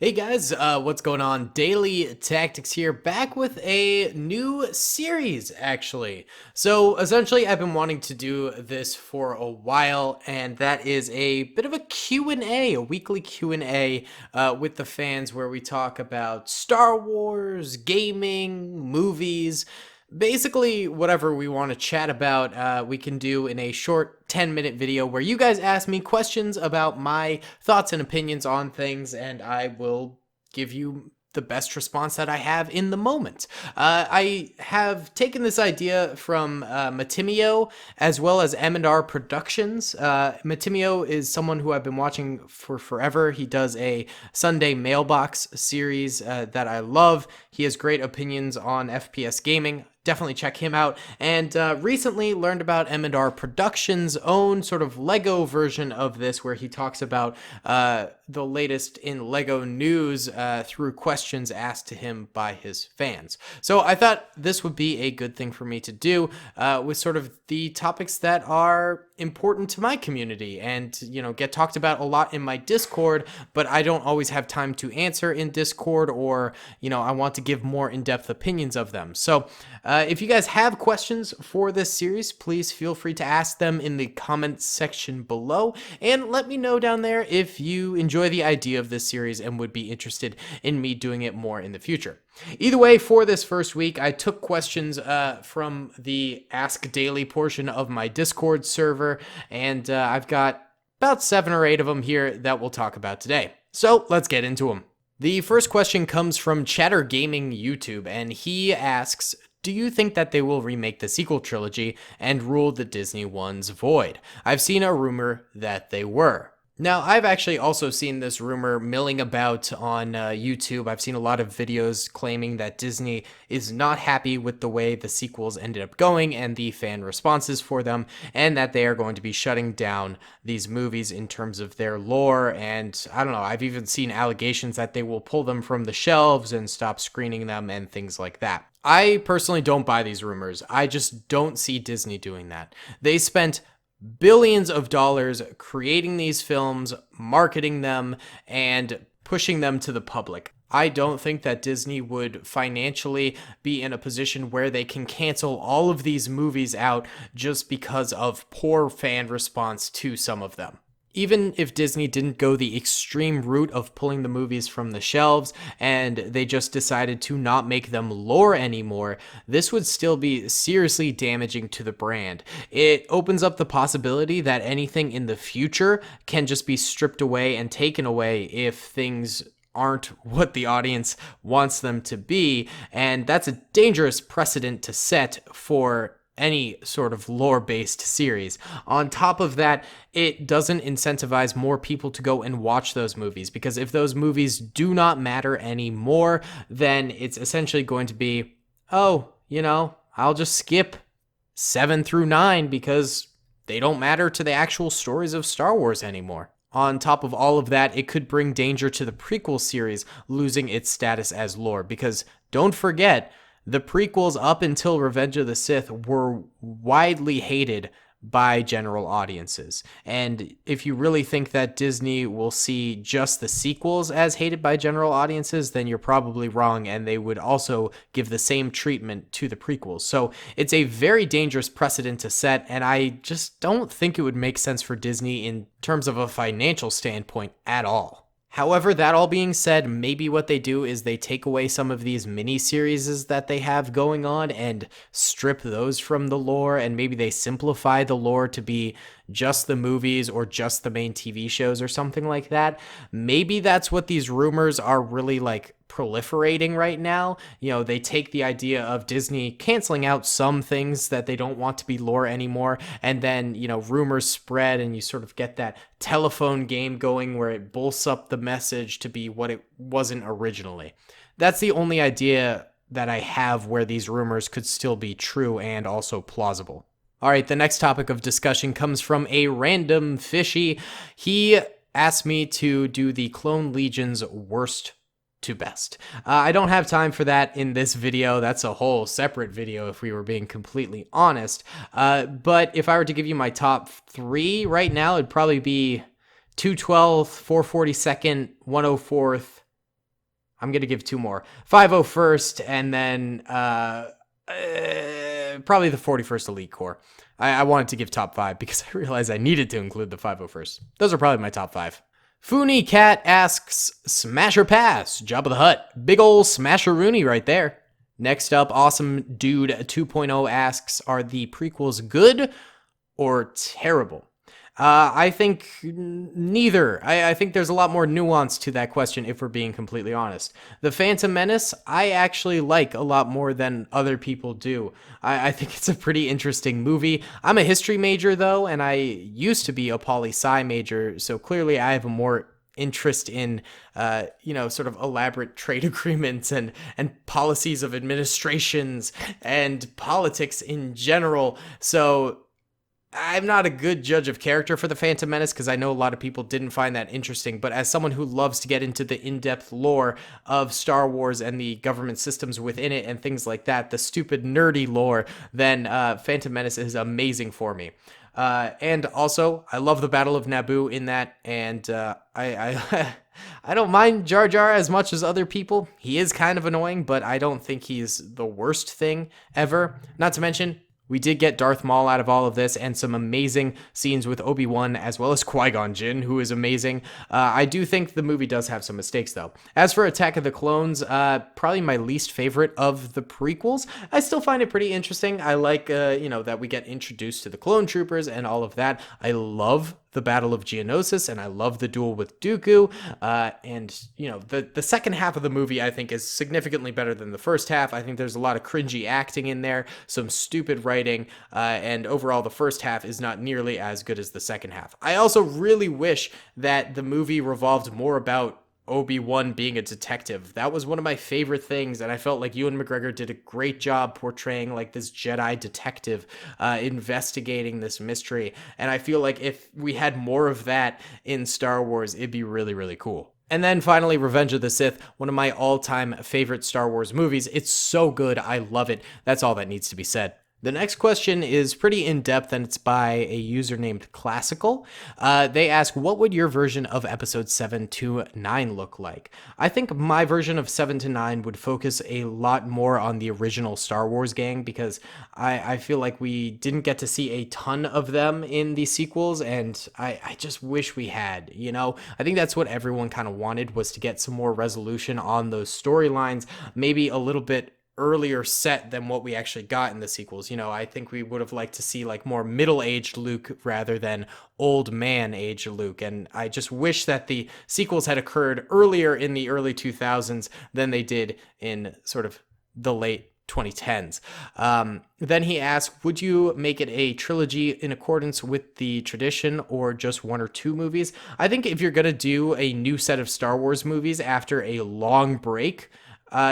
Hey guys, what's going on? DaleyTactics here, back with a new series, actually. So essentially, I've been wanting to do this for a while, and that is a bit of a Q&A, a weekly Q&A with the fans where we talk about Star Wars, gaming, movies, basically whatever we want to chat about. We can do in a short 10-minute video where you guys ask me questions about my thoughts and opinions on things, and I will give you the best response that I have in the moment. I have taken this idea from Matimio as well as M&R Productions. Matimio is someone who I've been watching for forever. He does a Sunday Mailbox series that I love. He has great opinions on FPS gaming. Definitely check him out. And recently learned about M&R Productions' own sort of Lego version of this, where he talks about the latest in Lego news through questions asked to him by his fans. So I thought this would be a good thing for me to do with sort of the topics that are important to my community and, you know, get talked about a lot in my Discord, but I don't always have time to answer in Discord, or, you know, I want to give more in-depth opinions of them. So if you guys have questions for this series, please feel free to ask them in the comments section below, and let me know down there if you enjoy the idea of this series and would be interested in me doing it more in the future. Either way, for this first week, I took questions from the Ask Daily portion of my Discord server, and I've got about 7 or 8 of them here that we'll talk about today. So let's get into them. The first question comes from Chatter Gaming YouTube, and he asks, do you think that they will remake the sequel trilogy and rule the Disney ones void? I've seen a rumor that they were. Now, I've actually also seen this rumor milling about on YouTube. I've seen a lot of videos claiming that Disney is not happy with the way the sequels ended up going and the fan responses for them, and that they are going to be shutting down these movies in terms of their lore. And I don't know, I've even seen allegations that they will pull them from the shelves and stop screening them and things like that. I personally don't buy these rumors. I just don't see Disney doing that. They spent billions of dollars creating these films, marketing them, and pushing them to the public. I don't think that Disney would financially be in a position where they can cancel all of these movies out just because of poor fan response to some of them. Even if Disney didn't go the extreme route of pulling the movies from the shelves and they just decided to not make them lore anymore, this would still be seriously damaging to the brand. It opens up the possibility that anything in the future can just be stripped away and taken away if things aren't what the audience wants them to be, and that's a dangerous precedent to set for any sort of lore-based series. On top of that, it doesn't incentivize more people to go and watch those movies, because if those movies do not matter anymore, then it's essentially going to be, oh, you know, I'll just skip 7 through 9 because they don't matter to the actual stories of Star Wars anymore. On top of all of that, it could bring danger to the prequel series losing its status as lore, because don't forget, the prequels up until Revenge of the Sith were widely hated by general audiences. And if you really think that Disney will see just the sequels as hated by general audiences, then you're probably wrong, and they would also give the same treatment to the prequels. So it's a very dangerous precedent to set, and I just don't think it would make sense for Disney in terms of a financial standpoint at all. However, that all being said, maybe what they do is they take away some of these mini-series that they have going on and strip those from the lore, and maybe they simplify the lore to be just the movies or just the main TV shows or something like that. Maybe that's what these rumors are really like proliferating right now. You know, they take the idea of Disney canceling out some things that they don't want to be lore anymore, and then, you know, rumors spread and you sort of get that telephone game going where it bolsts up the message to be what it wasn't originally. That's the only idea that I have where these rumors could still be true and also plausible. All right, the next topic of discussion comes from a random fishy. He asked me to do the Clone Legion's worst to best. I don't have time for that in this video. That's a whole separate video if we were being completely honest. But if I were to give you my top 3 right now, it'd probably be 212th, 442nd, 104th, I'm going to give 2 more. 50 first, and then probably the 41st Elite Corps. I wanted to give top 5 because I realized I needed to include the 501st. Those are probably my top 5. Foony Cat asks, smash or pass? Jabba the Hutt. Big ol' smasher-rooney right there. Next up, Awesome Dude 2.0 asks, are the prequels good or terrible? I think neither. I think there's a lot more nuance to that question if we're being completely honest. The Phantom Menace, I actually like a lot more than other people do. I think it's a pretty interesting movie. I'm a history major, though, and I used to be a poli-sci major, so clearly I have a more interest in, sort of elaborate trade agreements and policies of administrations and politics in general. So I'm not a good judge of character for the Phantom Menace because I know a lot of people didn't find that interesting, but as someone who loves to get into the in-depth lore of Star Wars and the government systems within it and things like that, the stupid nerdy lore, then Phantom Menace is amazing for me. And also, I love the Battle of Naboo in that, and I don't mind Jar Jar as much as other people. He is kind of annoying, but I don't think he's the worst thing ever. Not to mention, we did get Darth Maul out of all of this and some amazing scenes with Obi-Wan as well as Qui-Gon Jinn, who is amazing. I do think the movie does have some mistakes, though. As for Attack of the Clones, probably my least favorite of the prequels. I still find it pretty interesting. I like, that we get introduced to the clone troopers and all of that. I love the Battle of Geonosis, and I love the duel with Dooku. The second half of the movie, I think, is significantly better than the first half. I think there's a lot of cringy acting in there, some stupid writing, and overall, the first half is not nearly as good as the second half. I also really wish that the movie revolved more about Obi-Wan being a detective. That was one of my favorite things, and I felt like Ewan McGregor did a great job portraying like this Jedi detective investigating this mystery, and I feel like if we had more of that in Star Wars, it'd be really, really cool. And then finally, Revenge of the Sith, one of my all-time favorite Star Wars movies. It's so good, I love it. That's all that needs to be said. The next question is pretty in-depth, and it's by a user named Classical. They ask, what would your version of episodes 7 to 9 look like? I think my version of 7 to 9 would focus a lot more on the original Star Wars gang, because I feel like we didn't get to see a ton of them in the sequels, and I just wish we had, I think that's what everyone kind of wanted, was to get some more resolution on those storylines, maybe a little bit earlier set than what we actually got in the sequels. I think we would have liked to see like more middle-aged Luke rather than old man-aged Luke. And I just wish that the sequels had occurred earlier in the early 2000s than they did in sort of the late 2010s. Then he asked, would you make it a trilogy in accordance with the tradition or just 1 or 2 movies? I think if you're going to do a new set of Star Wars movies after a long break,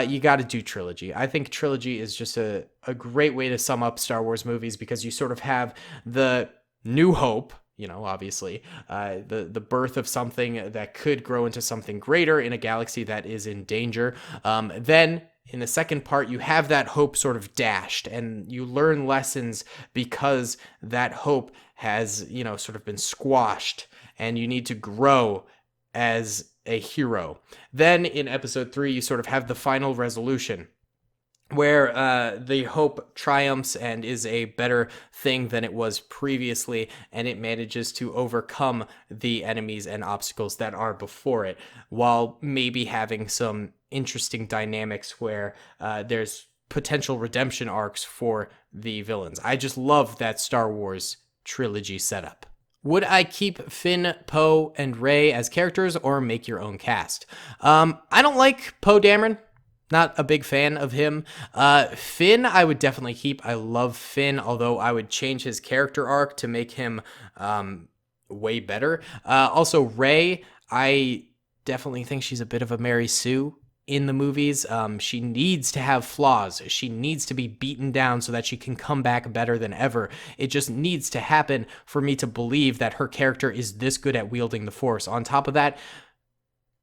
you got to do trilogy. I think trilogy is just a great way to sum up Star Wars movies, because you sort of have the New Hope, obviously, the birth of something that could grow into something greater in a galaxy that is in danger. Then in the second part, you have that hope sort of dashed, and you learn lessons because that hope has, sort of been squashed, and you need to grow as a hero. Then in episode 3, you sort of have the final resolution, where the hope triumphs and is a better thing than it was previously, and it manages to overcome the enemies and obstacles that are before it, while maybe having some interesting dynamics where there's potential redemption arcs for the villains. I just love that Star Wars trilogy setup. Would I keep Finn, Poe, and Rey as characters or make your own cast? I don't like Poe Dameron. Not a big fan of him. Finn, I would definitely keep. I love Finn, although I would change his character arc to make him way better. Also, Rey, I definitely think she's a bit of a Mary Sue in the movies. She needs to have flaws. She needs to be beaten down so that she can come back better than ever. It just needs to happen for me to believe that her character is this good at wielding the Force. On top of that,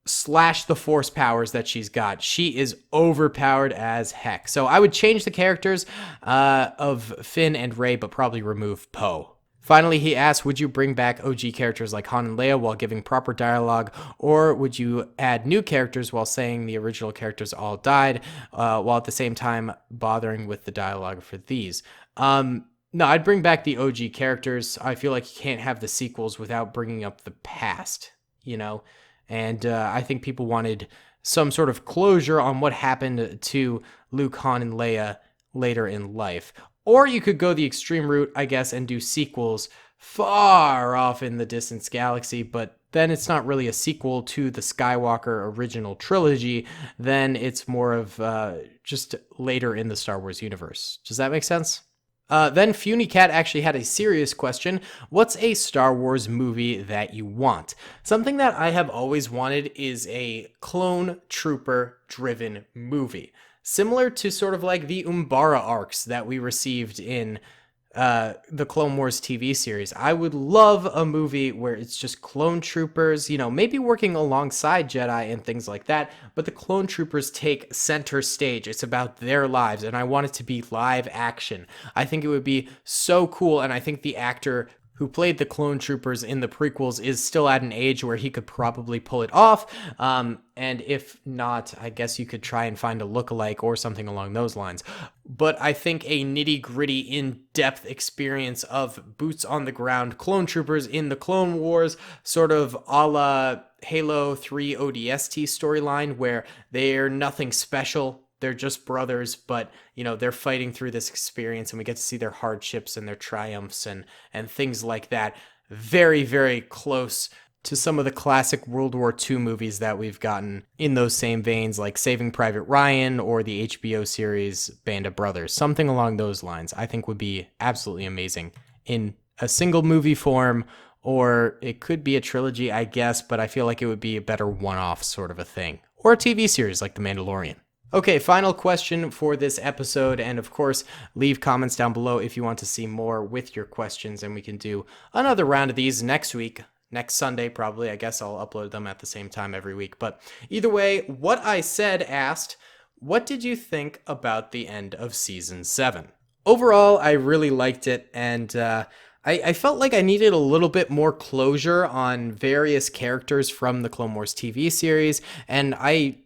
slash the Force powers that she's got. She is overpowered as heck. So I would change the characters of Finn and Rey, but probably remove Poe. Finally, he asks, would you bring back OG characters like Han and Leia while giving proper dialogue, or would you add new characters while saying the original characters all died, while at the same time bothering with the dialogue for these? No, I'd bring back the OG characters. I feel like you can't have the sequels without bringing up the past, you know? And I think people wanted some sort of closure on what happened to Luke, Han, and Leia later in life. Or you could go the extreme route, I guess, and do sequels far off in the distant galaxy, but then it's not really a sequel to the Skywalker original trilogy. Then it's more of just later in the Star Wars universe. Does that make sense? Then FuniCat actually had a serious question. What's a Star Wars movie that you want? Something that I have always wanted is a clone trooper driven movie. Similar to sort of like the Umbara arcs that we received in the Clone Wars TV series. I would love a movie where it's just clone troopers, you know, maybe working alongside Jedi and things like that, but the clone troopers take center stage. It's about their lives, and I want it to be live action. I think it would be so cool, and I think the actor who played the clone troopers in the prequels is still at an age where he could probably pull it off. And if not, I guess you could try and find a lookalike or something along those lines. But I think a nitty-gritty, in-depth experience of boots on the ground clone troopers in the Clone Wars, sort of a la Halo 3 ODST storyline, where they're nothing special. They're just brothers, but, you know, they're fighting through this experience, and we get to see their hardships and their triumphs and things like that. Very, very close to some of the classic World War II movies that we've gotten in those same veins, like Saving Private Ryan or the HBO series Band of Brothers. Something along those lines I think would be absolutely amazing in a single movie form, or it could be a trilogy, I guess, but I feel like it would be a better one-off sort of a thing. Or a TV series like The Mandalorian. Okay, final question for this episode, and of course, leave comments down below if you want to see more with your questions, and we can do another round of these next week, next Sunday probably. I guess I'll upload them at the same time every week, but either way, What I Said asked, what did you think about the end of Season 7? Overall, I really liked it, and I felt like I needed a little bit more closure on various characters from the Clone Wars TV series, and I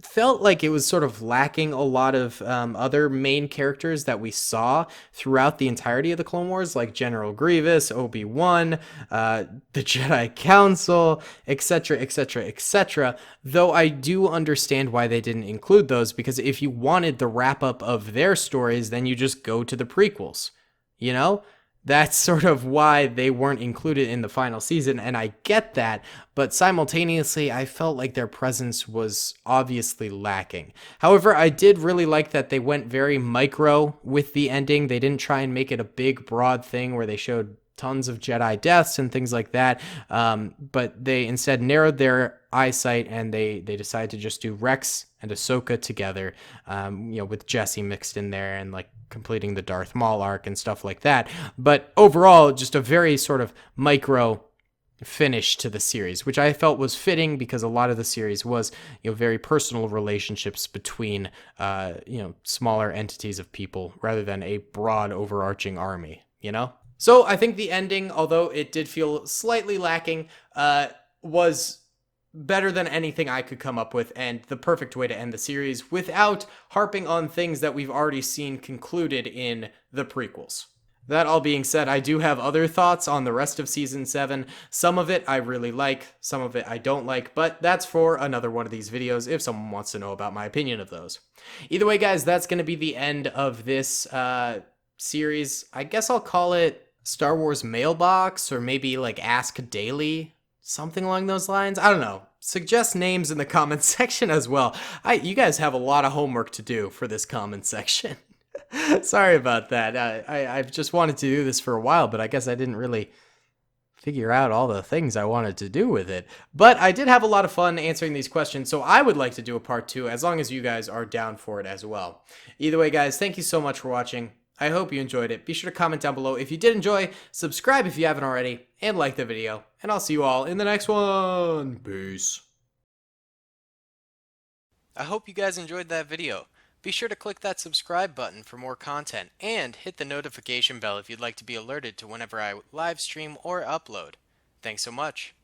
felt like it was sort of lacking a lot of other main characters that we saw throughout the entirety of the Clone Wars, like General Grievous, Obi-Wan, the Jedi Council, etc., etc., etc. Though I do understand why they didn't include those, because if you wanted the wrap-up of their stories, then you just go to the prequels, you know? That's sort of why they weren't included in the final season, and I get that, but simultaneously, I felt like their presence was obviously lacking. However, I did really like that they went very micro with the ending. They didn't try and make it a big, broad thing where they showed tons of Jedi deaths and things like that, but they instead narrowed their eyesight, and they decided to just do Rex and Ahsoka together, you know, with Jesse mixed in there, and like completing the Darth Maul arc and stuff like that. But overall, just a very sort of micro finish to the series, which I felt was fitting, because a lot of the series was, you know, very personal relationships between, you know, smaller entities of people rather than a broad overarching army, you know? So I think the ending, although it did feel slightly lacking, was better than anything I could come up with, and the perfect way to end the series without harping on things that we've already seen concluded in the prequels. That all being said, I do have other thoughts on the rest of Season 7. Some of it I really like, some of it I don't like, but that's for another one of these videos if someone wants to know about my opinion of those. Either way, guys, that's going to be the end of this series. I guess I'll call it Star Wars Mailbox, or maybe like Ask Daley, something along those lines. I don't know. Suggest names in the comments section as well. You guys have a lot of homework to do for this comment section. Sorry about that. I've just wanted to do this for a while, but I guess I didn't really figure out all the things I wanted to do with it. But I did have a lot of fun answering these questions, so I would like to do a part 2 as long as you guys are down for it as well. Either way, guys, thank you so much for watching. I hope you enjoyed it. Be sure to comment down below if you did enjoy, subscribe if you haven't already, and like the video. And I'll see you all in the next one. Peace. I hope you guys enjoyed that video. Be sure to click that subscribe button for more content and hit the notification bell if you'd like to be alerted to whenever I live stream or upload. Thanks so much.